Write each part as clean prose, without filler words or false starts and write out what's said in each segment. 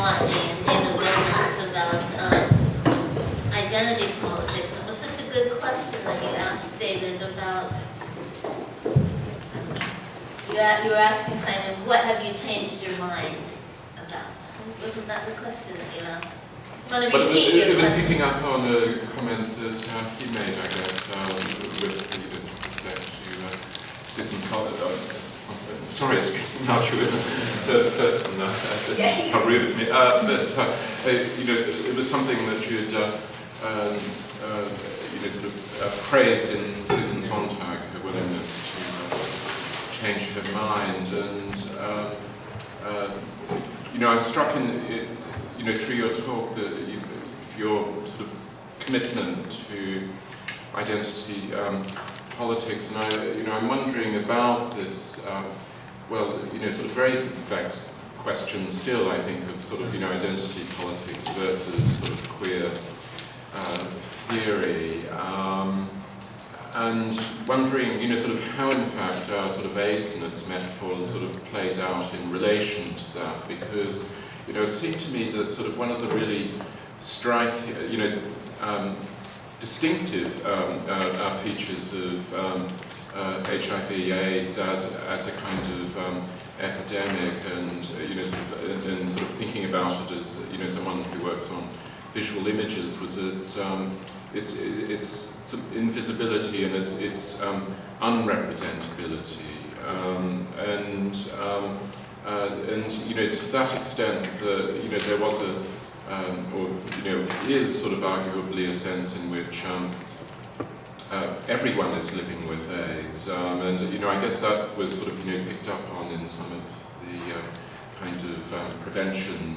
Watney and David Willis about identity politics. It was such a good question that you asked David about. You were asking Simon, what have you changed your mind about? Wasn't that the question that you asked? Want to repeat your it was question? picking up on a comment that he made, I guess, with respect to Susan Solid. Sorry, speaking now to the third person. How rude of me. It was something that you'd sort of praised in Susan Sontag, her willingness to change her mind, and I'm struck in through your talk that your sort of commitment to identity politics, and I'm wondering about this. Sort of very vexed question still, I think, of sort of identity politics versus sort of queer theory. And wondering, sort of how, in fact, our sort of AIDS and its metaphors sort of plays out in relation to that, because, it seemed to me that sort of one of the really striking, distinctive features of HIV/AIDS as a kind of epidemic, and sort of thinking about it as someone who works on visual images, was its sort of invisibility and its unrepresentability, to that extent that there was is sort of arguably a sense in which everyone is living with AIDS, and I guess that was sort of picked up on in some of the kind of prevention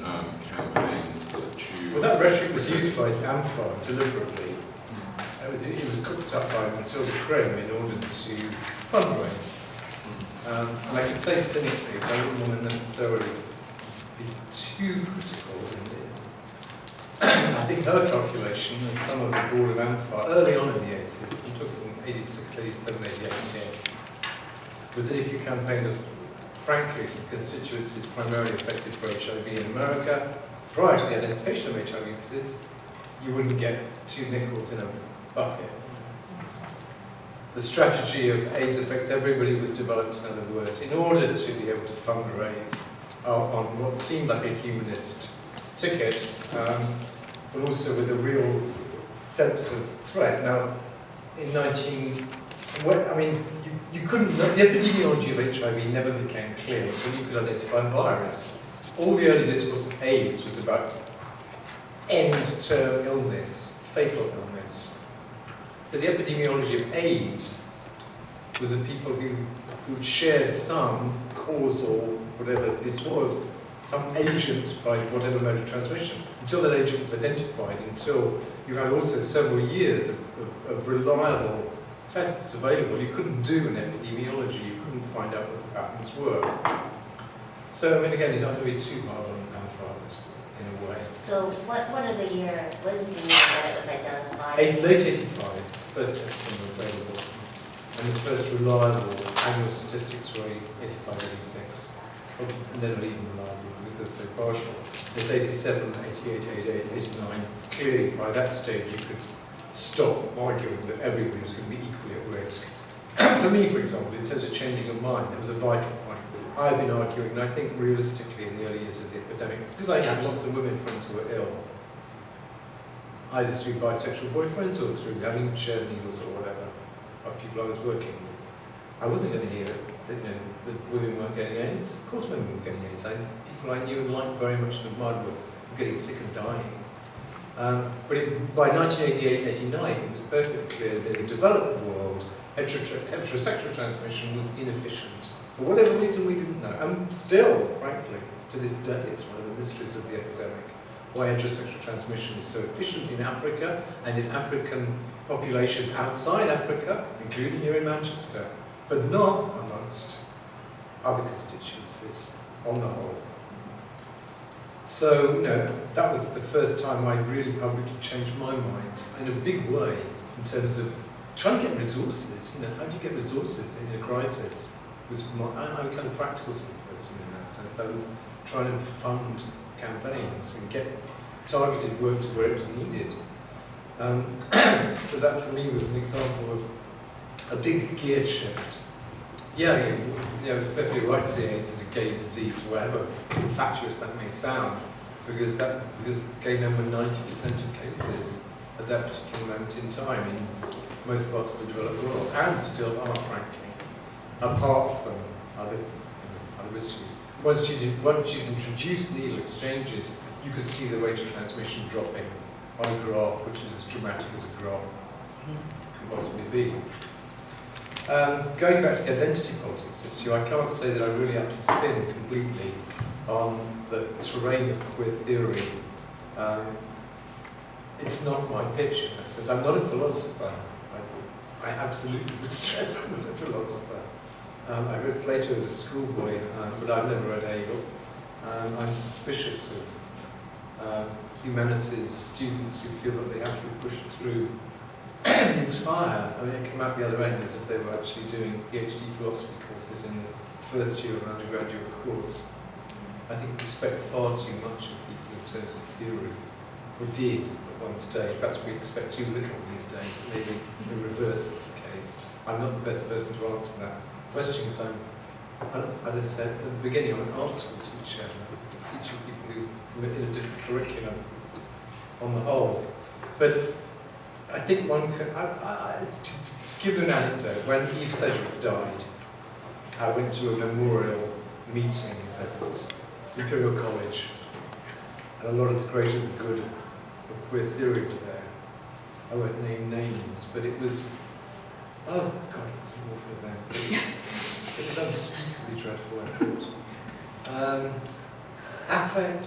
campaigns that you. Well, that rhetoric was used by AMFAR deliberately. It was cooked up by Matilda Krim in order to fundraise. And I can say cynically, I wouldn't want to necessarily be too critical in it. I think her calculation, and some of the board of AMFAR, early on in the 80s, I'm talking 86, 87, 88, was that if you campaigned as, frankly, for constituencies primarily affected by HIV in America, prior to the identification of HIV cases, you wouldn't get 2 nickels in a bucket. The strategy of AIDS affects everybody was developed, in other words, in order to be able to fundraise on what seemed like a humanist ticket, but also with a real sense of threat. Now, in you couldn't, the epidemiology of HIV never became clear until you could identify a virus. All the early discourse of AIDS was about end-term illness, fatal illness. So the epidemiology of AIDS was of people who shared some causal, whatever this was, some agent by whatever mode of transmission, until that agent was identified, until you had also several years of reliable tests available. You couldn't do an epidemiology, you couldn't find out what the patterns were. So, I mean, again, you're not going to be too hard on AMFAR in a way. So what is the year that it was identified? Late 85, first testing were available, and the first reliable annual statistics were 85, 86. And then not even reliable because they're so partial. It's 87, 88, 88, 89. Clearly, by that stage, you could stop arguing that everybody was going to be equally at risk. For me, for example, in terms of changing your mind, it was a vital point. I've been arguing, and I think realistically in the early years of the epidemic, because I had lots of women friends who were ill, either through bisexual boyfriends or through having shared needles or whatever, by people I was working with. I wasn't going to hear it, that women weren't getting AIDS. Of course women weren't getting AIDS. People I knew and liked very much and admired were getting sick and dying. By 1988-89, it was perfectly clear that in the developed world, heterosexual transmission was inefficient. For whatever reason we didn't know. And still, frankly, to this day, it's one of the mysteries of the epidemic. Why heterosexual transmission is so efficient in Africa and in African populations outside Africa, including here in Manchester, but not amongst other constituencies on the whole. So, that was the first time I really publicly changed my mind in a big way in terms of trying to get resources. How do you get resources in a crisis? I'm a kind of practical sort of person in that sense. I was trying to fund campaigns. points and get targeted work to where it was needed. So that for me was an example of a big gear shift. Yeah, it's perfectly right to say AIDS is a gay disease, whatever fatuous that may sound, because gay men were 90% of cases at that particular moment in time in most parts of the developed world, and still are, frankly, apart from other issues. Once you introduce needle exchanges, you can see the rate of transmission dropping on a graph which is as dramatic as a graph can possibly be. Going back to the identity politics issue, I can't say that I really have to spin completely on the terrain of queer theory. It's not my pitch in that sense. I'm not a philosopher. I absolutely would stress I'm not a philosopher. I read Plato as a schoolboy, but I've never read Hegel. I'm suspicious of humanities students who feel that they have to be pushed through the entire, it come out the other end as if they were actually doing PhD philosophy courses in the first year of an undergraduate course. I think we expect far too much of people in terms of theory, or did at one stage. Perhaps we expect too little these days. Maybe the reverse is the case. I'm not the best person to answer that question because as I said at the beginning, I'm an art school teacher, teaching people who are in a different curriculum on the whole. But I think one could, to give an anecdote, when Eve Sedgwick died, I went to a memorial meeting at Imperial College, and a lot of the great and the good of queer theory were there. I won't name names, but it was, oh God, it was an awful event. It was unspeakably dreadful, I thought. Affect.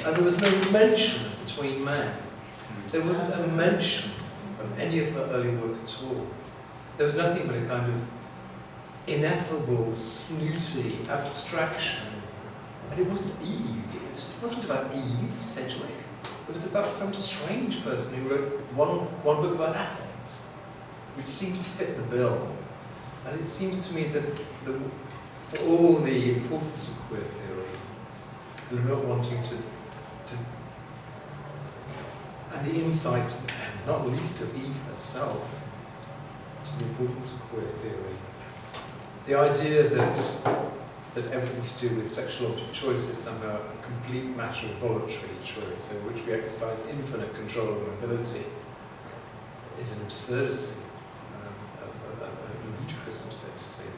And there was no mention of Between Men. There wasn't a mention of any of her early work at all. There was nothing but a kind of ineffable, snooty abstraction. And it wasn't Eve. It wasn't about Eve Sedgwick. It was about some strange person who wrote one book about affect, which seemed to fit the bill. And it seems to me that for all the importance of queer theory, and not wanting to and the insights, not least of Eve herself, to the importance of queer theory. The idea that everything to do with sexual object choice is somehow a complete matter of voluntary choice, over which we exercise infinite control of mobility, is an absurdity, a ludicrous absurdity,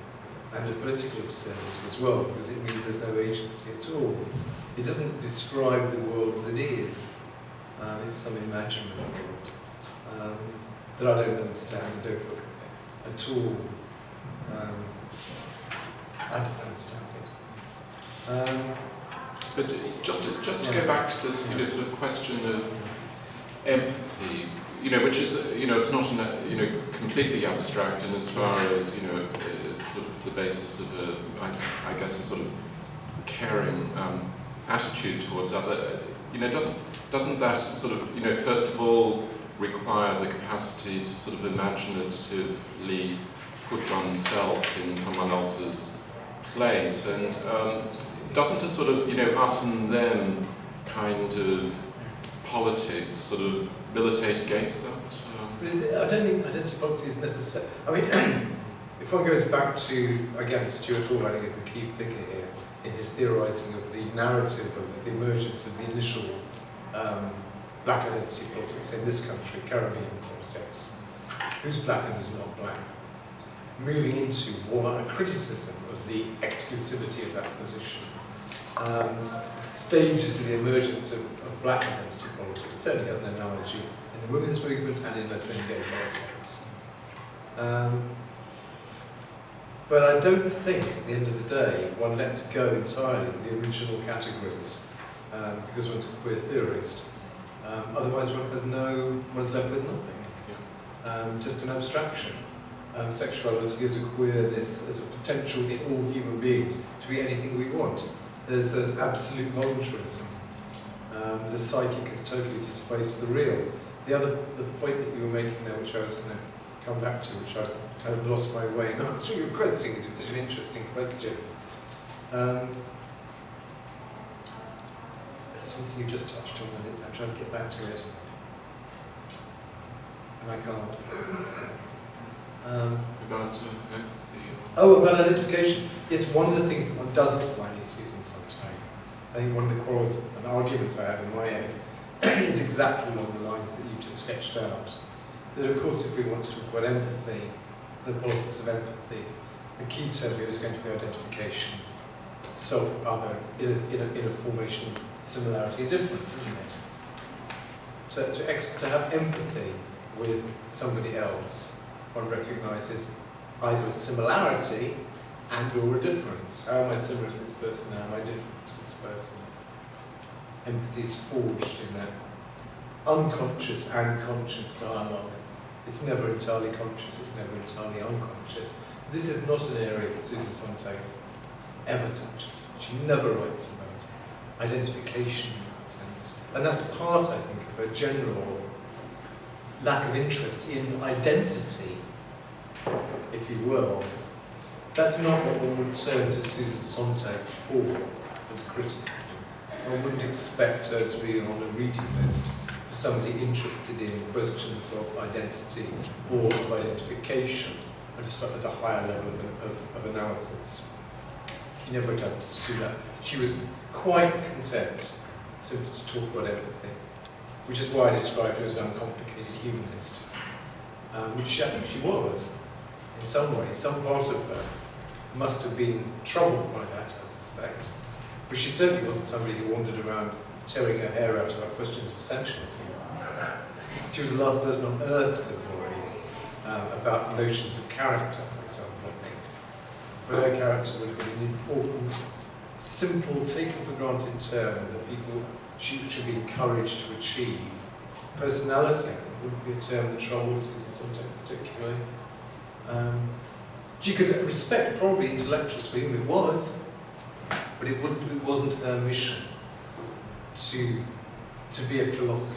and a political absurdity as well, because it means there's no agency at all. It doesn't describe the world as it is. It's some imaginary world that I don't understand and don't at all. I don't understand it. But just to go back to this sort of question of empathy, which is it's not completely abstract in as far as it's sort of the basis of I guess a sort of caring attitude towards other. Doesn't that sort of first of all require the capacity to sort of imaginatively put oneself in someone else's place, and doesn't a sort of us and them kind of politics sort of militate against that? I don't think identity politics is necessary. I mean, if one goes back to, again, Stuart Hall, I think is the key figure here in his theorising of the narrative of the emergence of the initial black identity politics in this country, Caribbean politics, who's black and who's not black, moving into more a criticism of the exclusivity of that position. Stages of the emergence of black identity politics certainly has an analogy in the women's movement and in lesbian and gay politics. But I don't think, at the end of the day, one lets go entirely of the original categories because one's a queer theorist. Otherwise, one's left with nothing. Just an abstraction. Sexuality as a queerness, as a potential in all human beings to be anything we want. There's an absolute voluntarism. The psychic has totally displaced the real. The point that you were making there, which I was going to come back to, which I kind of lost my way in answering your question because it was such an interesting question, There's something you just touched on, and I'm trying to get back to it, and I can't. About empathy. Oh, about identification. Yes, one of the things that one doesn't find in Susan Sontag, I think one of the quarrels and arguments I have in my head is exactly along the lines that you just sketched out. That of course if we want to talk about empathy, the politics of empathy, the key term here is going to be identification, self-other, in a formation of similarity and difference, isn't it? To have empathy with somebody else, one recognises either a similarity and or a difference. How am I similar to this person? How am I different to this person? Empathy is forged in that unconscious and conscious dialogue. It's never entirely conscious, it's never entirely unconscious. This is not an area that Susan Sontag ever touches. She never writes about identification in that sense. And that's part, I think, of her general lack of interest in identity, if you will. That's not what one would turn to Susan Sontag for as a critic. One wouldn't expect her to be on a reading list for somebody interested in questions of identity or of identification at a higher level of analysis. She never attempted to do that. She was quite content simply to talk about empathy, which is why I described her as an uncomplicated humanist, which I think she was. In some way, some part of her must have been troubled by that, I suspect. But she certainly wasn't somebody who wandered around tearing her hair out about questions of essentialism. She was the last person on earth to worry about notions of character, for example, I think. For her, character would have been an important, simple, taken for granted term that people should be encouraged to achieve. Personality, I think, would be a term that troubles Susan Sontag particularly. She could respect probably intellectuals for whom it was, but it wasn't her mission to be a philosopher.